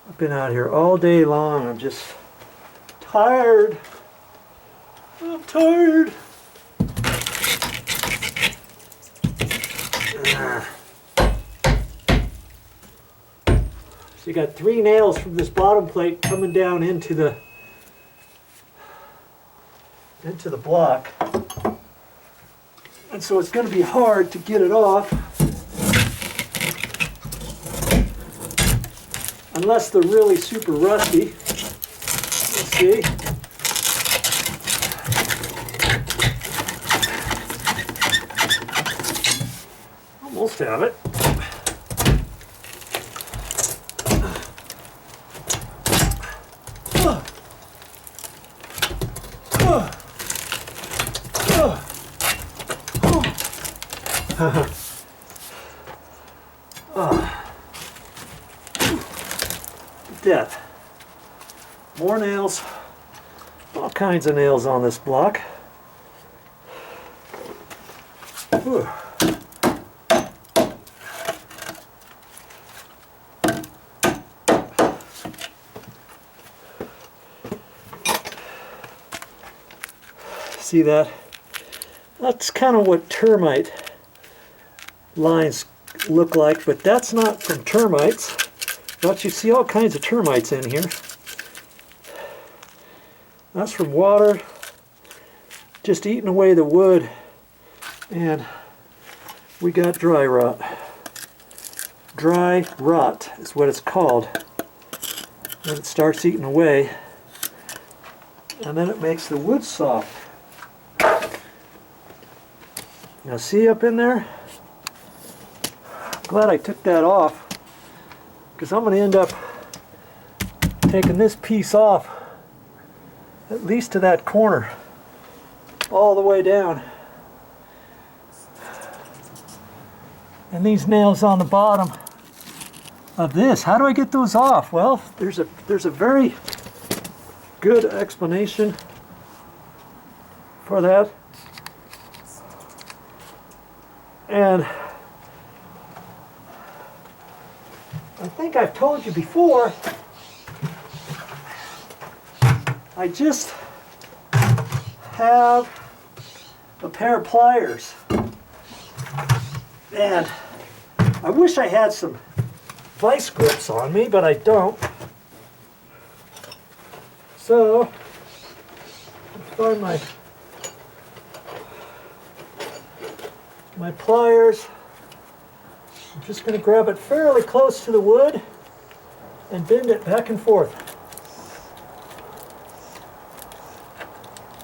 I've been out here all day long. I'm just tired. I'm tired. So you got 3 nails from this bottom plate coming down into the block. And so it's going to be hard to get it off unless they're really super rusty. Let's see. Almost have it. Death. More nails. All kinds of nails on this block. Whew. See that? That's kind of what termite lines look like, but that's not from termites. But you see all kinds of termites in here. That's from water, just eating away the wood, and we got dry rot. Dry rot is what it's called. When it starts eating away, and then it makes the wood soft. Now see up in there? Glad I took that off, because I'm going to end up taking this piece off at least to that corner all the way down. And these nails on the bottom of this, how do I get those off? Well, there's a very good explanation for that. And I think I've told you before, I just have a pair of pliers, and I wish I had some vice grips on me, but I don't. So let's find my pliers. I'm just going to grab it fairly close to the wood and bend it back and forth.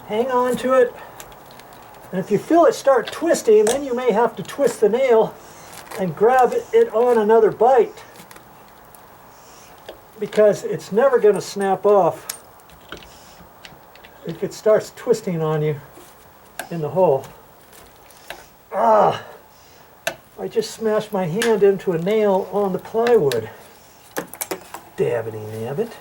Hang on to it, and if you feel it start twisting, then you may have to twist the nail and grab it on another bite, because it's never going to snap off if it starts twisting on you in the hole. I just smashed my hand into a nail on the plywood. Dabbity nabbit.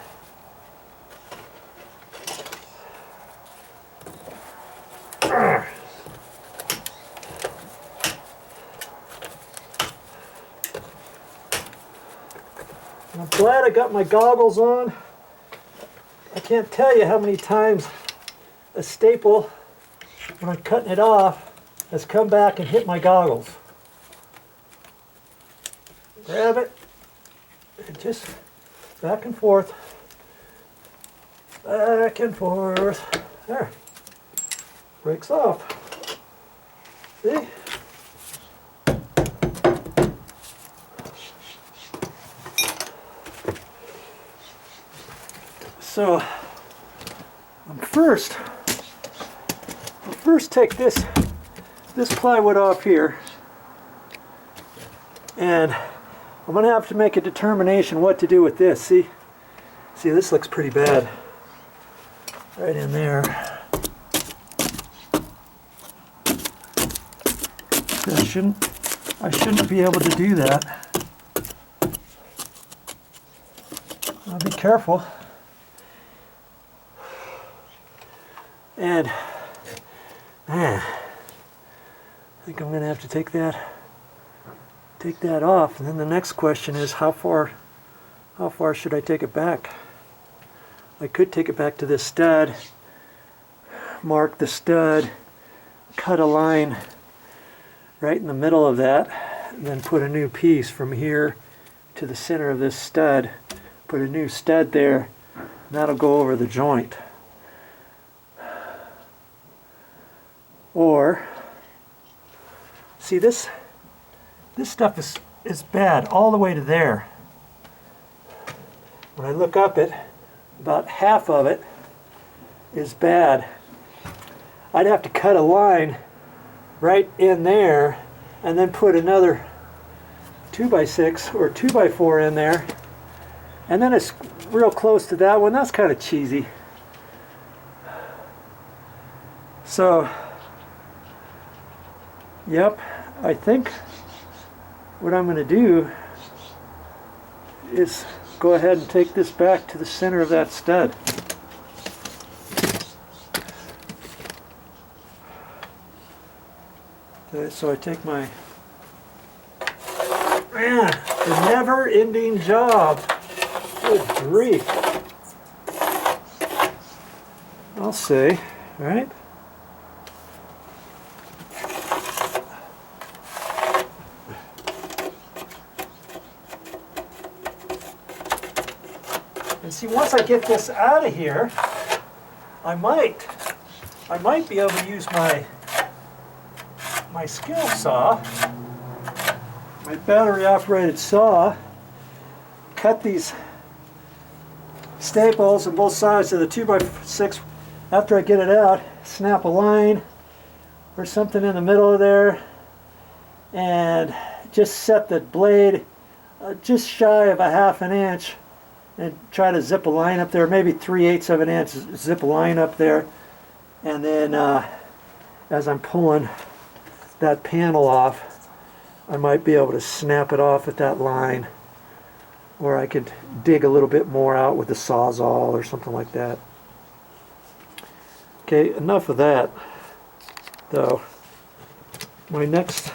I'm glad I got my goggles on. I can't tell you how many times a staple, when I'm cutting it off, has come back and hit my goggles. Grab it, and just back and forth, back and forth. There, breaks off. See? So, I'll first take this plywood off here, and I'm going to have to make a determination what to do with this. See, this looks pretty bad right in there. I shouldn't be able to do that. I'll be careful. And I think I'm going to have to take that off. And then the next question is, how far How far should I take it back? I could take it back to this stud, mark the stud, cut a line right in the middle of that, and then put a new piece from here to the center of this stud. Put a new stud there, and that'll go over the joint. Or, see, this stuff is bad all the way to there. When I look up it, about half of it is bad. I'd have to cut a line right in there and then put another 2x6 or 2x4 in there, and then it's real close to that one. That's kind of cheesy. So, yep, I think what I'm going to do is go ahead and take this back to the center of that stud. Okay, so I take my, man, the never-ending job. Good grief. I'll say, right? And see, once I get this out of here, I might be able to use my skill saw, my battery operated saw, cut these staples on both sides of the 2x6 after I get it out, snap a line or something in the middle of there, and just set the blade just shy of a ½ inch, and try to zip a line up there, maybe 3/8 of an inch, zip a line up there, and then as I'm pulling that panel off, I might be able to snap it off at that line, or I could dig a little bit more out with a Sawzall or something like that. Okay, enough of that, though. My next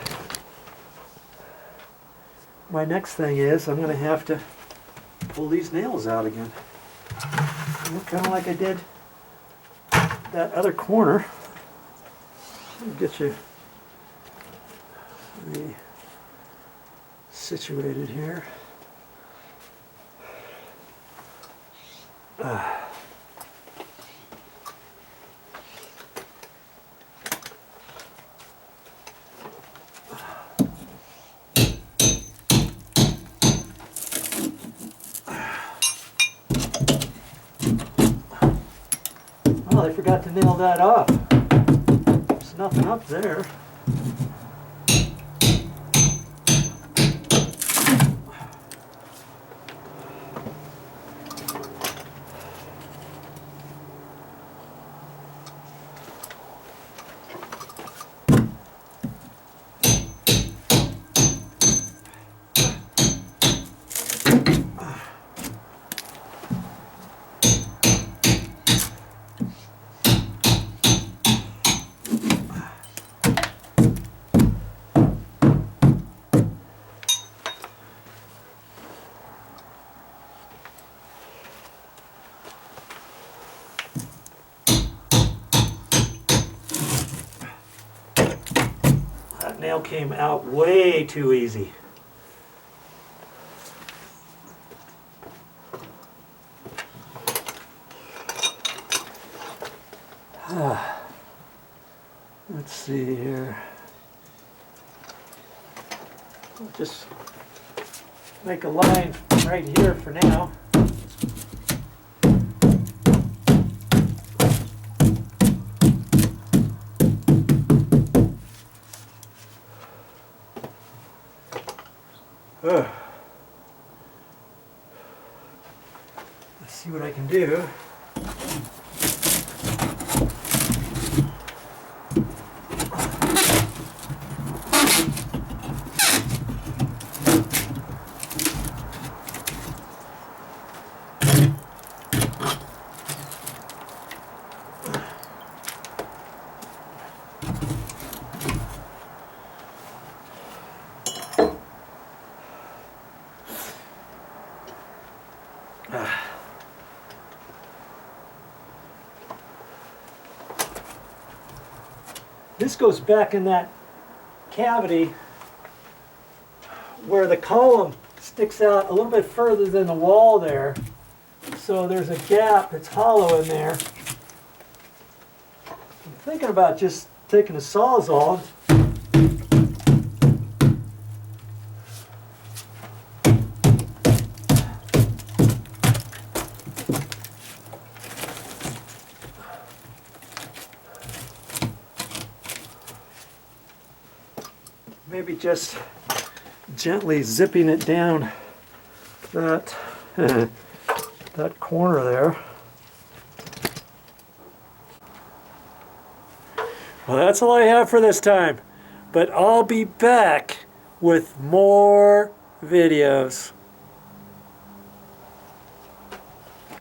thing is I'm going to have to pull these nails out again. Kind of like I did that other corner. Let me get you situated here. Well, I forgot to nail that off. There's nothing up there. Nail came out way too easy. Let's see here. I'll just make a line right here for now. Let's see what I can do. this goes back in that cavity where the column sticks out a little bit further than the wall there. So there's a gap that's hollow in there. I'm thinking about just taking a Sawzall. Maybe just gently zipping it down that that corner there. Well, that's all I have for this time, but I'll be back with more videos.